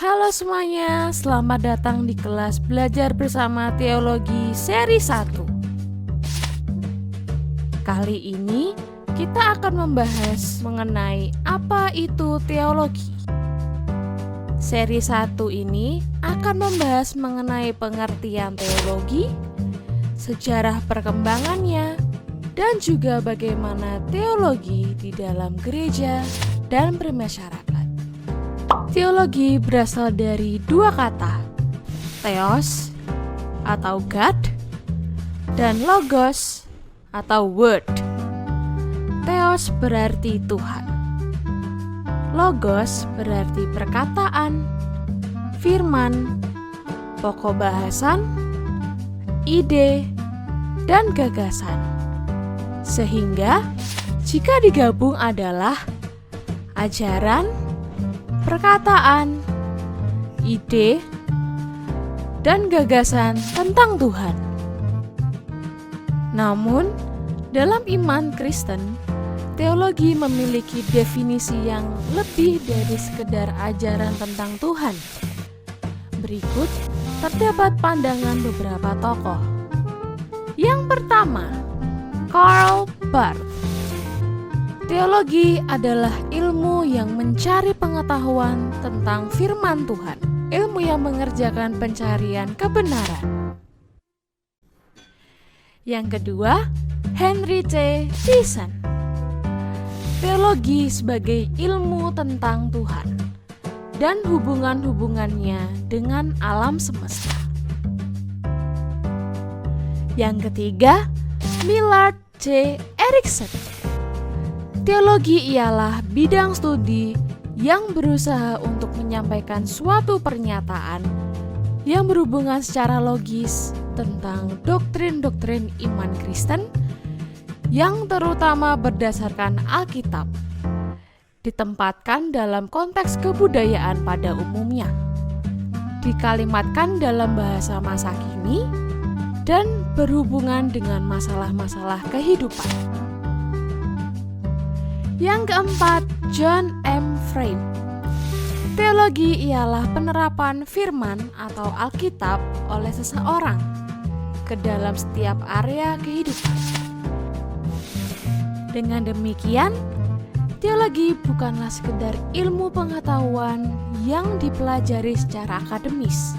Halo semuanya, selamat datang di kelas belajar bersama teologi seri 1. Kali ini kita akan membahas mengenai apa itu teologi. Seri 1 ini akan membahas mengenai pengertian teologi, sejarah perkembangannya, dan juga bagaimana teologi di dalam gereja dan bermasyarakat. Teologi berasal dari dua kata, theos atau God dan logos atau word. Theos berarti Tuhan, logos berarti perkataan, firman, pokok bahasan, ide, dan gagasan. Sehingga jika digabung adalah ajaran, perkataan, ide, dan gagasan tentang Tuhan. Namun, dalam iman Kristen, teologi memiliki definisi yang lebih dari sekedar ajaran tentang Tuhan. Berikut terdapat pandangan beberapa tokoh. Yang pertama, Karl Barth. Teologi adalah ilmu yang mencari pengetahuan tentang firman Tuhan, ilmu yang mengerjakan pencarian kebenaran. Yang kedua, Henry T. Thiessen. Teologi sebagai ilmu tentang Tuhan dan hubungan-hubungannya dengan alam semesta. Yang ketiga, Millard J. Erickson. Teologi ialah bidang studi yang berusaha untuk menyampaikan suatu pernyataan yang berhubungan secara logis tentang doktrin-doktrin iman Kristen yang terutama berdasarkan Alkitab, ditempatkan dalam konteks kebudayaan pada umumnya, dikalimatkan dalam bahasa masa kini, dan berhubungan dengan masalah-masalah kehidupan. Yang keempat, John M. Frame. Teologi ialah penerapan firman atau Alkitab oleh seseorang ke dalam setiap area kehidupan. Dengan demikian, teologi bukanlah sekedar ilmu pengetahuan yang dipelajari secara akademis.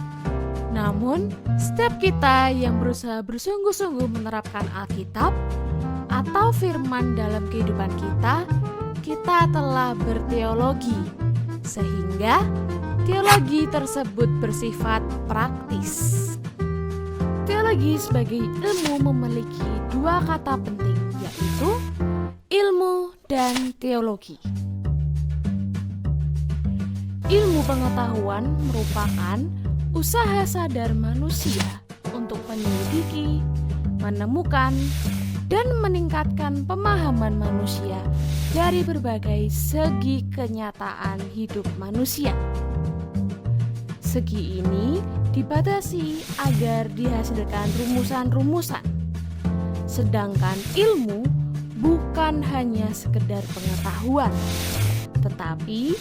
Namun, setiap kita yang berusaha bersungguh-sungguh menerapkan Alkitab atau firman dalam kehidupan kita telah berteologi, sehingga teologi tersebut bersifat praktis. Teologi sebagai ilmu memiliki dua kata penting, yaitu ilmu dan teologi. Ilmu pengetahuan merupakan usaha sadar manusia untuk menyelidiki, menemukan, dan meningkatkan pemahaman manusia dari berbagai segi kenyataan hidup manusia. Segi ini dibatasi agar dihasilkan rumusan-rumusan. Sedangkan ilmu bukan hanya sekedar pengetahuan, tetapi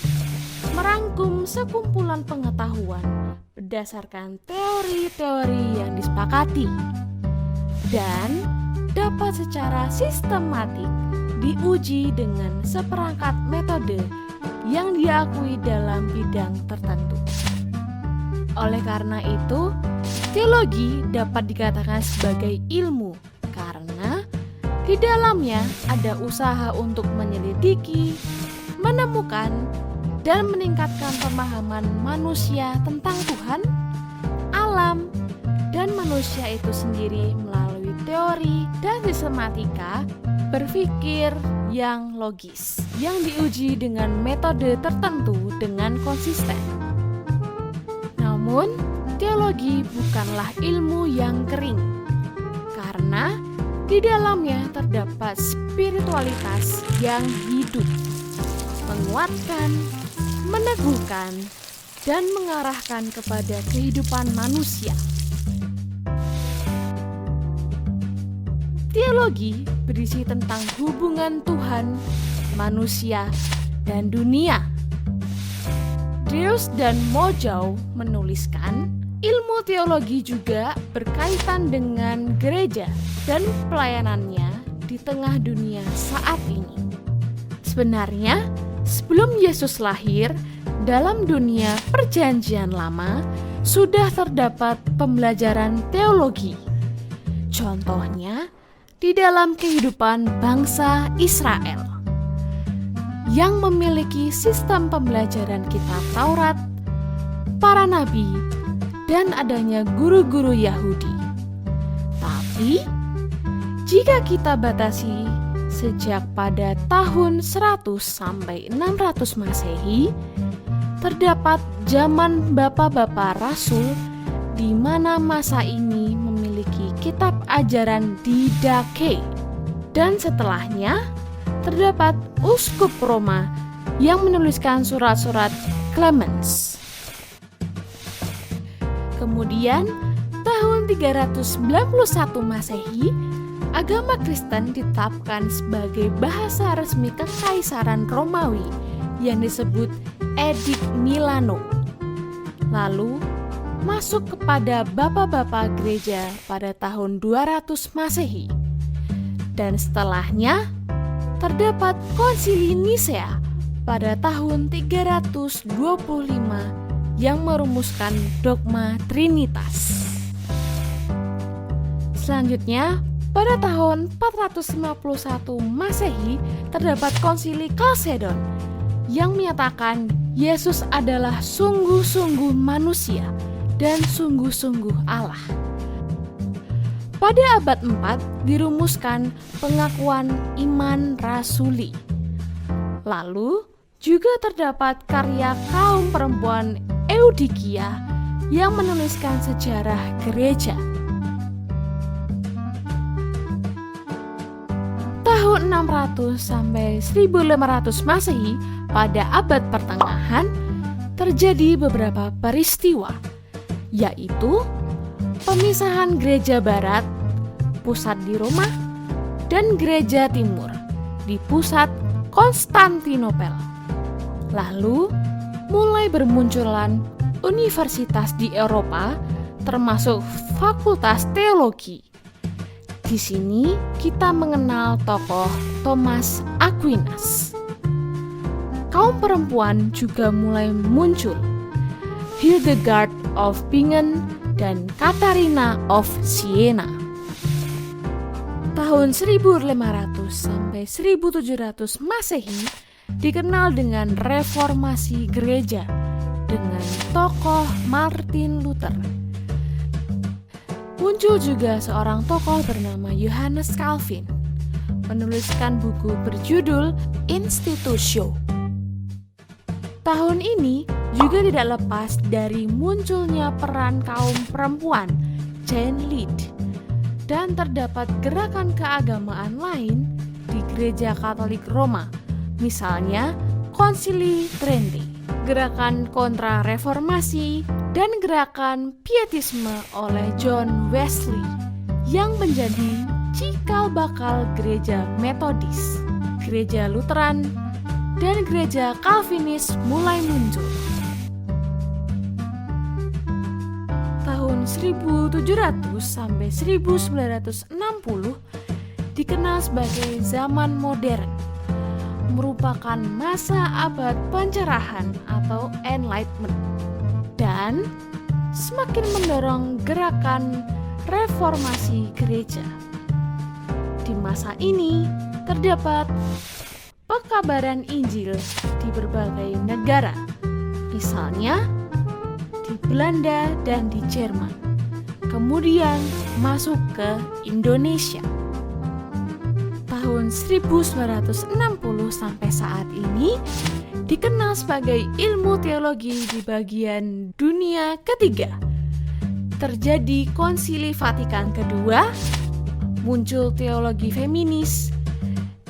merangkum sekumpulan pengetahuan berdasarkan teori-teori yang disepakati dan dapat secara sistematik diuji dengan seperangkat metode yang diakui dalam bidang tertentu. Oleh karena itu, teologi dapat dikatakan sebagai ilmu karena di dalamnya ada usaha untuk menyelidiki, menemukan, dan meningkatkan pemahaman manusia tentang Tuhan, alam, dan manusia itu sendiri melalui teori dan sistematika berpikir yang logis, yang diuji dengan metode tertentu dengan konsisten. Namun, teologi bukanlah ilmu yang kering, karena di dalamnya terdapat spiritualitas yang hidup, menguatkan, meneguhkan, dan mengarahkan kepada kehidupan manusia. Teologi berisi tentang hubungan Tuhan, manusia, dan dunia. Deus dan Mojau menuliskan, ilmu teologi juga berkaitan dengan gereja dan pelayanannya di tengah dunia saat ini. Sebenarnya, sebelum Yesus lahir, dalam dunia Perjanjian Lama sudah terdapat pembelajaran teologi. Contohnya, di dalam kehidupan bangsa Israel yang memiliki sistem pembelajaran kitab Taurat, para nabi, dan adanya guru-guru Yahudi. Tapi, jika kita batasi sejak pada tahun 100 sampai 600 Masehi, terdapat zaman Bapak-Bapak Rasul di mana masa ini memiliki kitab ajaran Didache. Dan setelahnya, terdapat Uskup Roma yang menuliskan surat-surat Clemens. Kemudian, tahun 391 Masehi, agama Kristen ditetapkan sebagai bahasa resmi Kekaisaran Romawi yang disebut Edik Milano. Lalu, masuk kepada Bapak-Bapak Gereja pada tahun 200 Masehi. Dan setelahnya, terdapat Konsili Nisea pada tahun 325 yang merumuskan dogma Trinitas. Selanjutnya, pada tahun 451 Masehi terdapat Konsili Kalsedon yang menyatakan Yesus adalah sungguh-sungguh manusia dan sungguh-sungguh Allah. Pada abad 4 dirumuskan pengakuan iman rasuli. Lalu juga terdapat karya kaum perempuan Eudikia yang menuliskan sejarah gereja. Tahun 600 sampai 1500 Masehi pada abad pertengahan terjadi beberapa peristiwa, yaitu pemisahan gereja barat, pusat di Roma, dan gereja timur, di pusat Konstantinopel. Lalu, mulai bermunculan universitas di Eropa, termasuk fakultas teologi. Di sini kita mengenal tokoh Thomas Aquinas. Kaum perempuan juga mulai muncul, Hildegard of Bingen dan Katharina of Siena. Tahun 1500 sampai 1700 Masehi dikenal dengan reformasi gereja dengan tokoh Martin Luther. Muncul juga seorang tokoh bernama Johannes Calvin, menuliskan buku berjudul Institutio. Tahun ini juga tidak lepas dari munculnya peran kaum perempuan, Jane Lead, dan terdapat gerakan keagamaan lain di Gereja Katolik Roma, misalnya Konsili Trente, gerakan kontra-reformasi, dan gerakan pietisme oleh John Wesley yang menjadi cikal bakal gereja Metodis, gereja Lutheran, dan gereja Calvinis mulai muncul. Tahun 1700 sampai 1960 dikenal sebagai zaman modern, merupakan masa abad pencerahan atau Enlightenment, dan semakin mendorong gerakan reformasi gereja. Di masa ini terdapat pekabaran Injil di berbagai negara, misalnya di Belanda dan di Jerman, kemudian masuk ke Indonesia. Tahun 1960 sampai saat ini dikenal sebagai ilmu teologi di bagian dunia ketiga. Terjadi Konsili Vatikan kedua, muncul teologi feminis,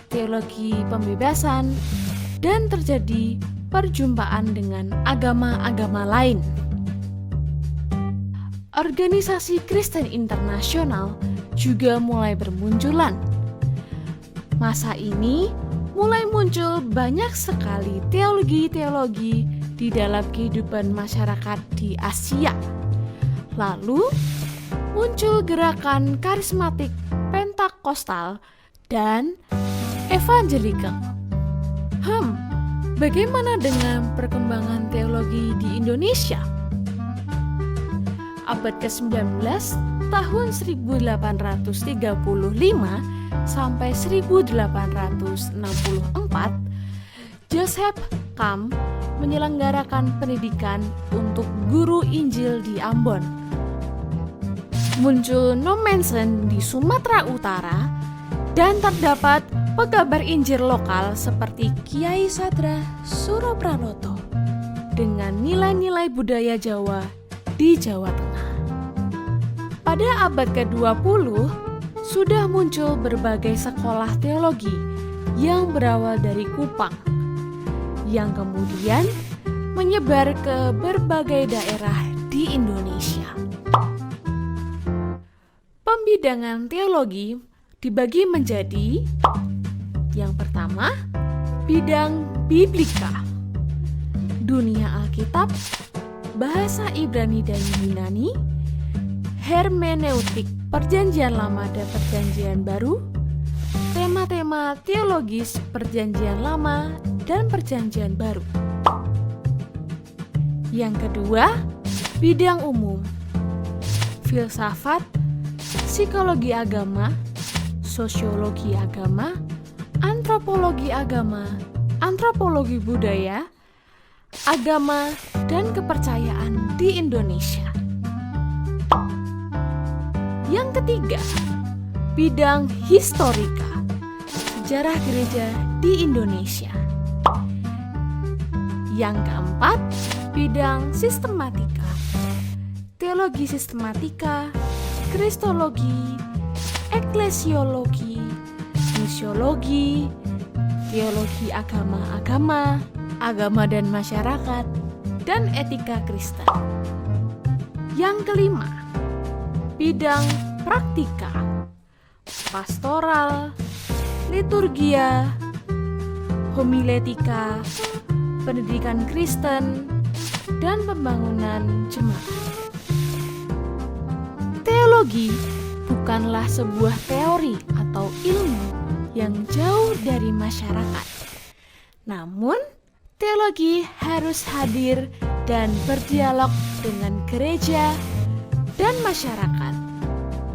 teologi pembebasan, dan terjadi perjumpaan dengan agama-agama lain. Organisasi Kristen internasional juga mulai bermunculan. Masa ini mulai muncul banyak sekali teologi-teologi di dalam kehidupan masyarakat di Asia. Lalu muncul gerakan karismatik Pentakosta dan Evangelikal. Bagaimana dengan perkembangan teologi di Indonesia? Abad ke-19, tahun 1835 sampai 1864, Joseph Camp menyelenggarakan pendidikan untuk guru Injil di Ambon. Muncul nomensen di Sumatera Utara dan terdapat pegabar Injil lokal seperti Kiai Sadra Suropranoto dengan nilai-nilai budaya Jawa di Jawa Tengah. Pada abad ke-20 sudah muncul berbagai sekolah teologi yang berawal dari Kupang yang kemudian menyebar ke berbagai daerah di Indonesia. Pembidangan teologi dibagi menjadi: yang pertama, bidang biblika, dunia Alkitab, bahasa Ibrani dan Yunani, hermeneutik Perjanjian Lama dan Perjanjian Baru, tema-tema teologis Perjanjian Lama dan Perjanjian Baru. Yang kedua, bidang umum, filsafat, psikologi agama, sosiologi agama, antropologi agama, antropologi budaya, agama, dan kepercayaan di Indonesia. Yang ketiga, bidang historika, sejarah gereja di Indonesia. Yang keempat, bidang sistematika, teologi sistematika, kristologi, eklesiologi, misiologi, teologi agama-agama, agama dan masyarakat, dan etika Kristen. Yang kelima, bidang praktika, pastoral, liturgia, homiletika, pendidikan Kristen, dan pembangunan jemaat. Teologi bukanlah sebuah teori atau ilmu yang jauh dari masyarakat. Namun, teologi harus hadir dan berdialog dengan gereja dan masyarakat,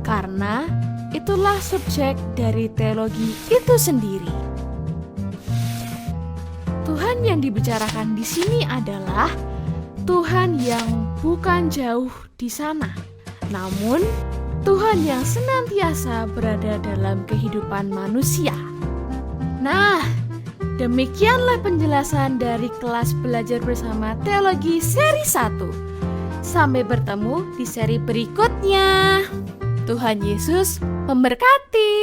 karena itulah subjek dari teologi itu sendiri. Tuhan yang dibicarakan di sini adalah Tuhan yang bukan jauh di sana, namun Tuhan yang senantiasa berada dalam kehidupan manusia. Nah, demikianlah penjelasan dari kelas belajar bersama teologi seri 1. Sampai bertemu di seri berikutnya. Tuhan Yesus memberkati.